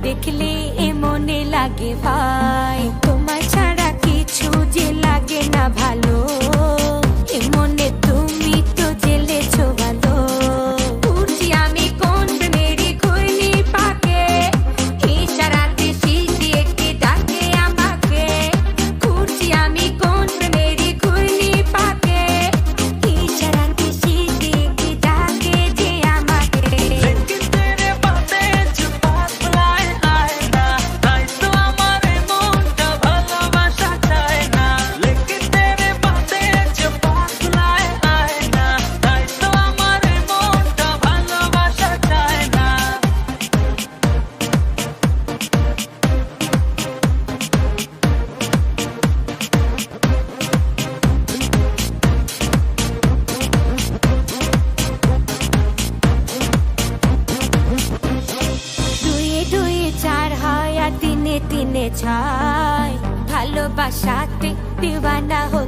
দেখলে এ মনে লাগে ভাই, তোমার ছাড়া কিছু যে লাগে না ভালো, এ মনে তুমি তো জেলেছো ভালো। ঘুরছি আমি কোন প্রেমেরই ঘূর্ণি পাকে, ইশারাতে শিশি একে ডাকে আমাকে। ঘুরছি আমি কোন প্রেমেরই ঘূর্ণি পাকে, ইশারাতে শিশি একে ডাকে যে আমাকে। लेकिन तेरे बातें जो पास लाए आए ना, তাই তো আমার মনটা ভালোবাসা চায় না। लेकिन तेरे बातें जो पास लाए आए ना, তাই তো আমার মনটা ভালোবাসা চায় না। দুয়ে দুয়ে চার হয় আর তিনে তিনে ছয়, ভালোবাসাতে দিওয়ানা হতে